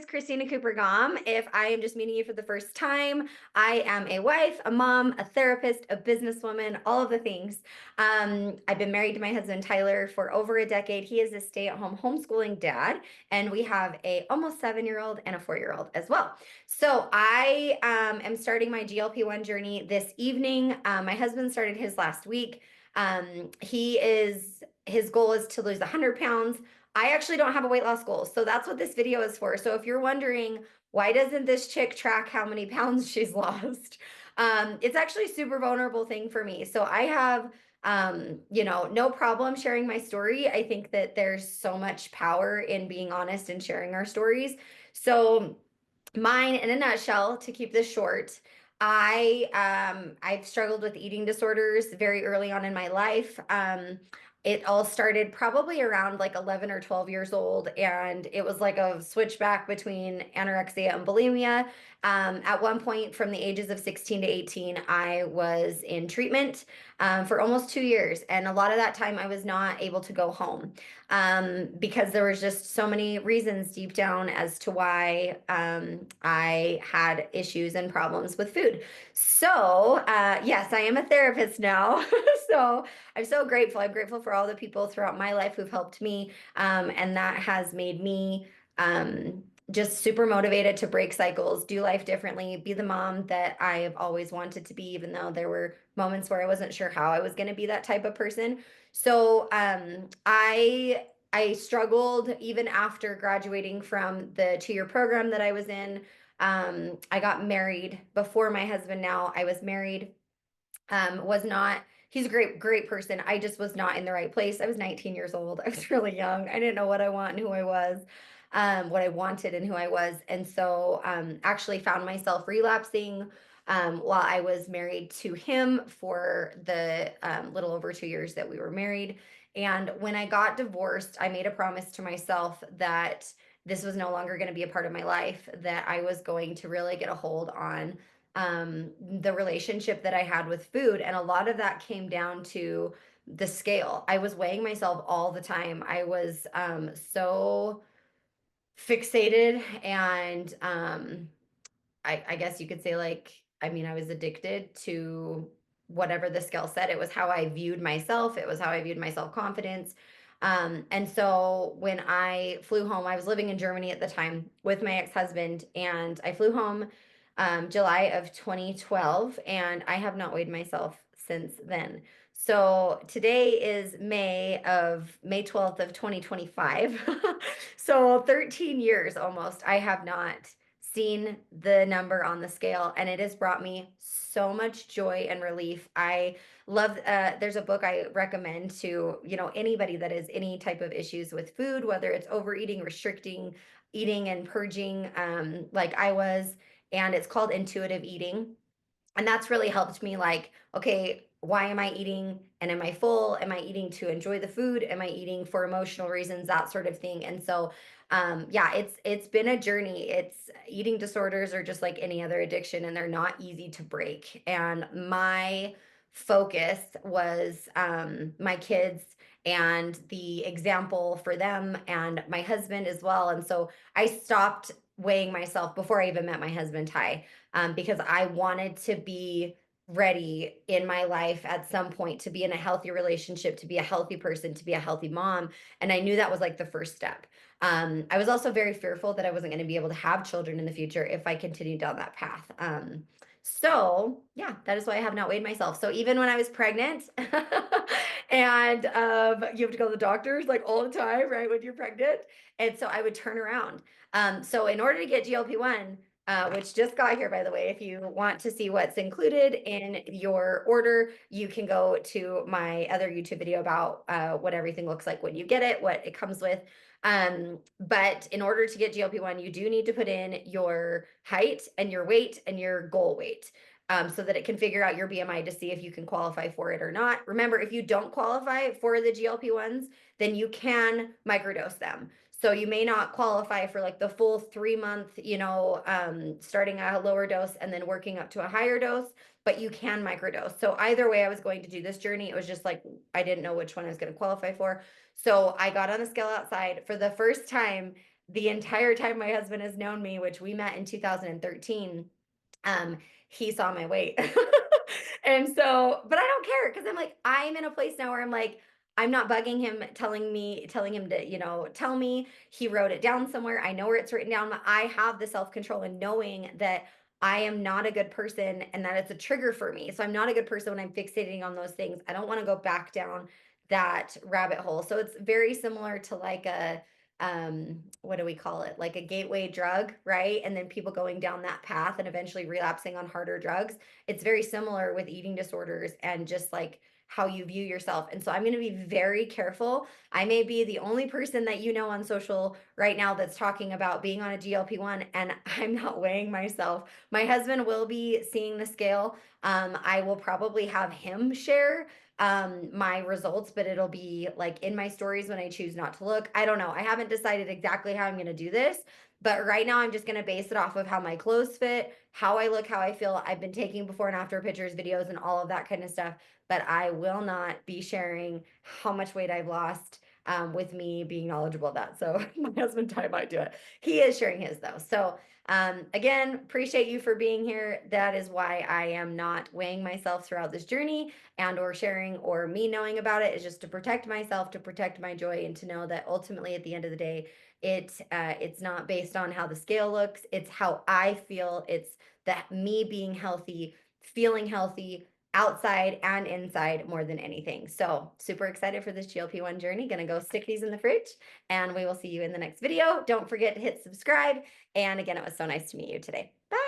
is Christina Cooper-Gomm. If I am just meeting you for the first time, I am a wife, a mom, a therapist, a businesswoman, all of the things. I've been married to my husband Tyler for over a decade. He is a stay-at-home homeschooling dad, and we have a almost 7-year-old and a 4-year-old as well. So I am starting my GLP-1 journey this evening. My husband started his last week. His goal is to lose 100 pounds. I actually don't have a weight loss goal. So that's what this video is for. So if you're wondering, why doesn't this chick track how many pounds she's lost? It's actually a super vulnerable thing for me. So I have, no problem sharing my story. I think that there's so much power in being honest and sharing our stories. So mine, in a nutshell, to keep this short, I've struggled with eating disorders very early on in my life. It all started probably around like 11 or 12 years old, and it was like a switchback between anorexia and bulimia. At one point, from the ages of 16 to 18, I was in treatment for almost 2 years, and a lot of that time I was not able to go home because there was just so many reasons deep down as to why I had issues and problems with food. So yes, I am a therapist now. So I'm so grateful. I'm grateful for all the people throughout my life who've helped me, and that has made me just super motivated to break cycles, do life differently, be the mom that I have always wanted to be, even though there were moments where I wasn't sure how I was going to be that type of person. So I struggled even after graduating from the 2-year program that I was in. I got married before my husband now. I was married, was not, he's a great person. I just was not in the right place. I was 19 years old. I was really young. I didn't know what I want and who I was, what I wanted and who I was. And so actually found myself relapsing while I was married to him for the little over 2 years that we were married. And when I got divorced, I made a promise to myself that this was no longer going to be a part of my life, that I was going to really get a hold on the relationship that I had with food. And a lot of that came down to the scale. I was weighing myself all the time. I was so fixated and I guess you could say, like, I mean, I was addicted to whatever the scale said. It was how I viewed myself. It was how I viewed my self-confidence. And so when I flew home, I was living in Germany at the time with my ex-husband, and I flew home July of 2012, and I have not weighed myself since then. So today is May 12th of 2025. So 13 years almost, I have not seen the number on the scale, and it has brought me so much joy and relief. I love there's a book I recommend to, anybody that has any type of issues with food, whether it's overeating, restricting, eating and purging, like I was, and it's called Intuitive Eating. And that's really helped me, like, okay, why am I eating? And am I full? Am I eating to enjoy the food? Am I eating for emotional reasons? That sort of thing. And so yeah, it's been a journey. It's eating disorders are just like any other addiction, and they're not easy to break. And my focus was my kids and the example for them, and my husband as well. And so I stopped weighing myself before I even met my husband, Ty, because I wanted to be ready in my life at some point to be in a healthy relationship, to be a healthy person, to be a healthy mom. And I knew that was like the first step. I was also very fearful that I wasn't going to be able to have children in the future if I continued down that path. So yeah, that is why I have not weighed myself. So even when I was pregnant, and you have to go to the doctors like all the time, right, when you're pregnant. And so I would turn around. So in order to get GLP-1, which just got here, by the way, if you want to see what's included in your order, you can go to my other YouTube video about what everything looks like when you get it, what it comes with. But in order to get GLP-1, you do need to put in your height and your weight and your goal weight. So that it can figure out your BMI to see if you can qualify for it or not. Remember, if you don't qualify for the GLP-1s, then you can microdose them. So you may not qualify for like the full 3-month, starting at a lower dose and then working up to a higher dose, but you can microdose. So either way I was going to do this journey, it was just like, I didn't know which one I was going to qualify for. So I got on the scale outside for the first time. the entire time my husband has known me, which we met in 2013, um, he saw my weight. And so, but I don't care because I'm like, I'm in a place now where I'm like, I'm not bugging him, telling him to, tell me. He wrote it down somewhere. I know where it's written down. I have the self control and knowing that I am not a good person and that it's a trigger for me. So I'm not a good person when I'm fixating on those things. I don't want to go back down that rabbit hole. So it's very similar to like a, what do we call it, like a gateway drug, right? And then people going down that path and eventually relapsing on harder drugs. It's very similar with eating disorders and just like how you view yourself. And so I'm going to be very careful. I may be the only person that you know on social right now that's talking about being on a GLP-1, and I'm not weighing myself. My husband will be seeing the scale. I will probably have him share my results, but it'll be like in my stories when I choose not to look. I don't know. I haven't decided exactly how I'm going to do this, but right now I'm just going to base it off of how my clothes fit, how I look, how I feel. I've been taking before and after pictures, videos, and all of that kind of stuff, but I will not be sharing how much weight I've lost with me being knowledgeable of that. So my husband Ty might do it. He is sharing his though. So again, appreciate you for being here. That is why I am not weighing myself throughout this journey and or sharing or me knowing about it, is just to protect myself, to protect my joy, and to know that ultimately at the end of the day, it's not based on how the scale looks. It's how I feel. It's that me being healthy, feeling healthy, outside and inside more than anything. So super excited for this GLP-1 journey. Gonna go stick these in the fridge, and we will see you in the next video. Don't forget to hit subscribe. And again, it was so nice to meet you today. Bye.